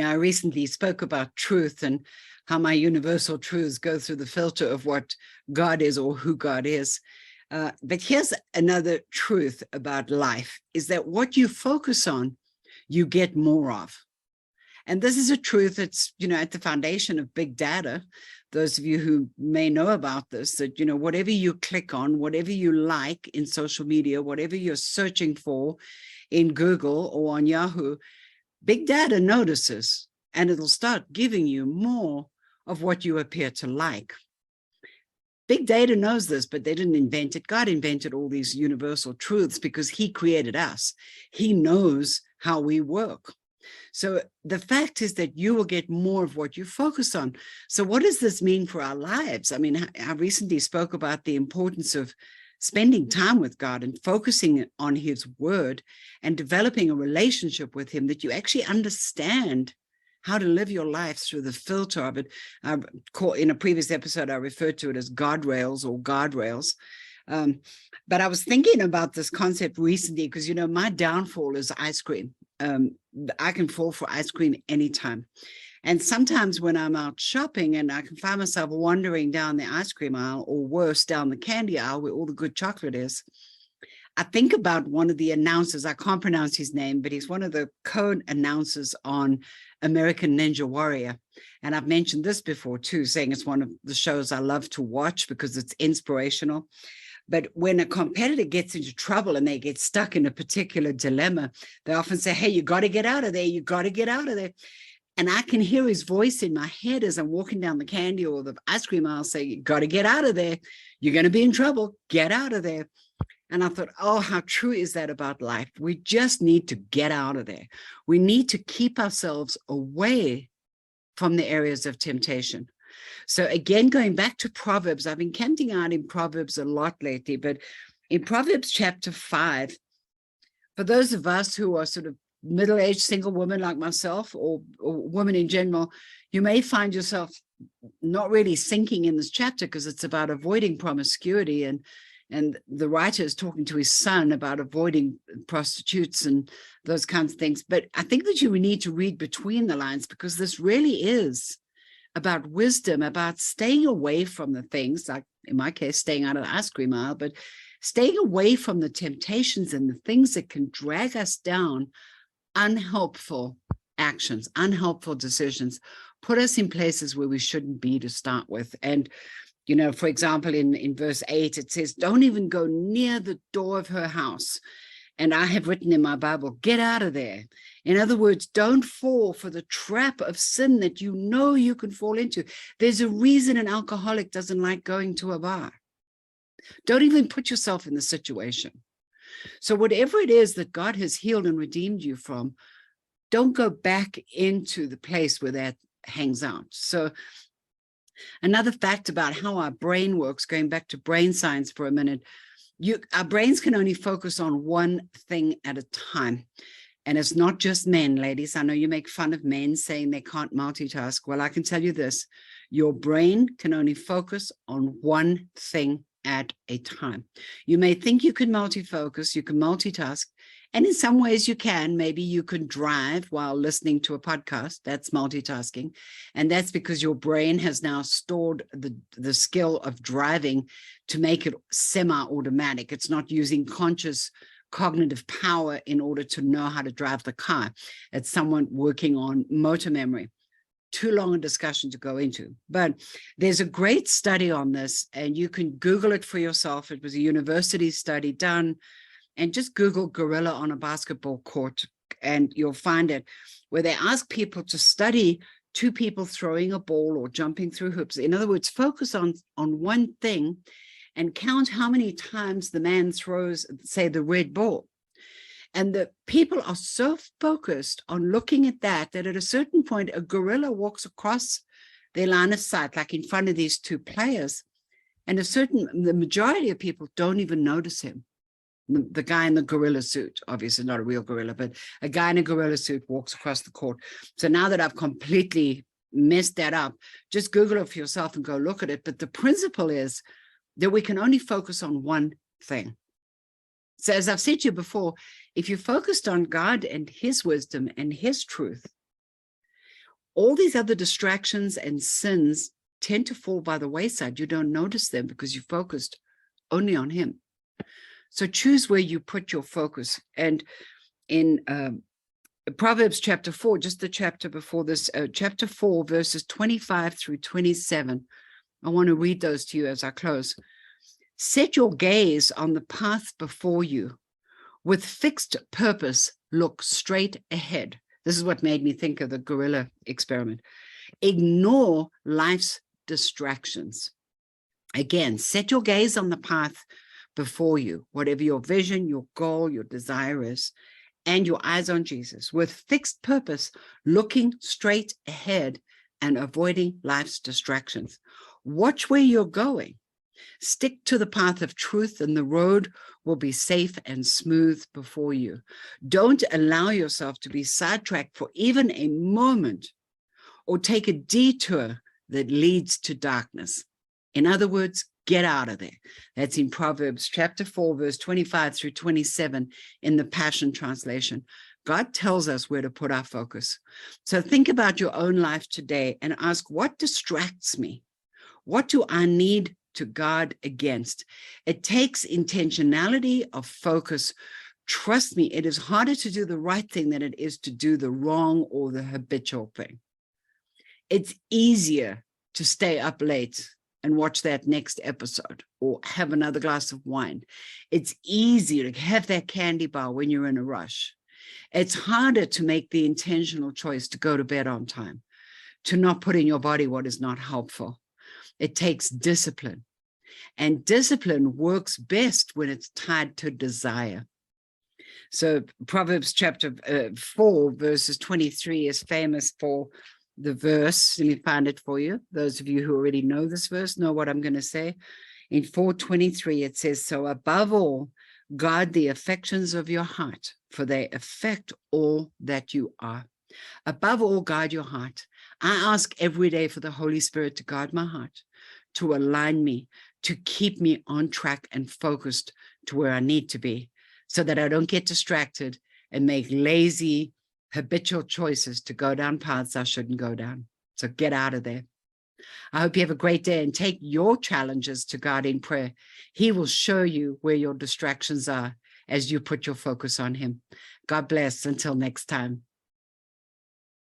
I recently spoke about truth and how my universal truths go through the filter of what God is or who God is. But here's another truth about life, is that what you focus on, you get more of. And this is a truth that's, at the foundation of big data. Those of you who may know about this, that, whatever you click on, whatever you like in social media, whatever you're searching for in Google or on Yahoo, big data notices, and it'll start giving you more of what you appear to like. Big data knows this, but they didn't invent it. God invented all these universal truths because he created us. He knows how we work. So the fact is that you will get more of what you focus on. So what does this mean for our lives? I mean, I recently spoke about the importance of spending time with God and focusing on his word and developing a relationship with him, that you actually understand how to live your life through the filter of it. In a previous episode, I referred to it as guardrails or guardrails. But I was thinking about this concept recently because, my downfall is ice cream. I can fall for ice cream anytime. And sometimes when I'm out shopping and I can find myself wandering down the ice cream aisle, or worse, down the candy aisle where all the good chocolate is, I think about one of the announcers. I can't pronounce his name, but he's one of the co-announcers on American Ninja Warrior. And I've mentioned this before too, saying it's one of the shows I love to watch because it's inspirational. But when a competitor gets into trouble and they get stuck in a particular dilemma, they often say, hey, you got to get out of there. You got to get out of there. And I can hear his voice in my head as I'm walking down the candy or the ice cream aisle say, you got to get out of there. You're going to be in trouble. Get out of there. And I thought, oh, how true is that about life? We just need to get out of there. We need to keep ourselves away from the areas of temptation. So again, going back to Proverbs, I've been camping out in Proverbs a lot lately, but in Proverbs chapter 5, for those of us who are sort of middle-aged single women like myself, or women in general, you may find yourself not really sinking in this chapter because it's about avoiding promiscuity, and the writer is talking to his son about avoiding prostitutes and those kinds of things. But I think that you need to read between the lines, because this really is about wisdom, about staying away from the things, like in my case, staying out of the ice cream aisle, but staying away from the temptations and the things that can drag us down, unhelpful actions, unhelpful decisions, put us in places where we shouldn't be to start with. And, for example, in verse 8, it says, don't even go near the door of her house. And I have written in my Bible, get out of there. In other words, don't fall for the trap of sin that you can fall into. There's a reason an alcoholic doesn't like going to a bar. Don't even put yourself in the situation. So whatever it is that God has healed and redeemed you from, don't go back into the place where that hangs out. So another fact about how our brain works, going back to brain science for a minute, our brains can only focus on one thing at a time. And it's not just men, ladies. I know you make fun of men saying they can't multitask. Well, I can tell you this, your brain can only focus on one thing at a time. You may think you can multifocus, you can multitask, and in some ways you can. Maybe you can drive while listening to a podcast. That's multitasking. And that's because your brain has now stored the skill of driving to make it semi-automatic. It's not using conscious cognitive power in order to know how to drive the car. It's someone working on motor memory. Too long a discussion to go into, but there's a great study on this, and you can Google it for yourself. It was a university study done, and just Google gorilla on a basketball court and you'll find it, where they ask people to study two people throwing a ball or jumping through hoops. In other words, focus on one thing and count how many times the man throws, say, the red ball. And the people are so focused on looking at that at a certain point, a gorilla walks across their line of sight, like in front of these two players. And the majority of people don't even notice him. The guy in the gorilla suit, obviously not a real gorilla, but a guy in a gorilla suit walks across the court. So now that I've completely messed that up, just Google it for yourself and go look at it. But the principle is that we can only focus on one thing. So as I've said to you before, if you're focused on God and his wisdom and his truth, All these other distractions and sins tend to fall by the wayside. You don't notice them because you focused only on him. So choose where you put your focus. And in Proverbs chapter 4, just the chapter before this, chapter 4, verses 25 through 27, I want to read those to you as I close. Set your gaze on the path before you. With fixed purpose, look straight ahead. This is what made me think of the gorilla experiment. Ignore life's distractions. Again, set your gaze on the path before you, whatever your vision, your goal, your desire is, and your eyes on Jesus, with fixed purpose, looking straight ahead and avoiding life's distractions. Watch where you're going. Stick to the path of truth, and the road will be safe and smooth before you. Don't allow yourself to be sidetracked for even a moment or take a detour that leads to darkness. In other words, get out of there. That's in Proverbs chapter 4, verse 25 through 27 in the Passion Translation. God tells us where to put our focus. So think about your own life today and ask, what distracts me? What do I need to guard against? It takes intentionality of focus. Trust me, it is harder to do the right thing than it is to do the wrong or the habitual thing. It's easier to stay up late and watch that next episode or have another glass of wine. It's easier to have that candy bar when you're in a rush. It's harder to make the intentional choice to go to bed on time, to not put in your body what is not helpful. It takes discipline, and discipline works best when it's tied to desire. So Proverbs chapter 4, verses 23 is famous for the verse. Let me find it for you. Those of you who already know this verse know what I'm going to say. In 4:23, it says, so above all, guard the affections of your heart, for they affect all that you are. Above all, guard your heart. I ask every day for the Holy Spirit to guard my heart, to align me, to keep me on track and focused to where I need to be, so that I don't get distracted and make lazy, habitual choices to go down paths I shouldn't go down. So get out of there. I hope you have a great day and take your challenges to God in prayer. He will show you where your distractions are as you put your focus on him. God bless. Until next time.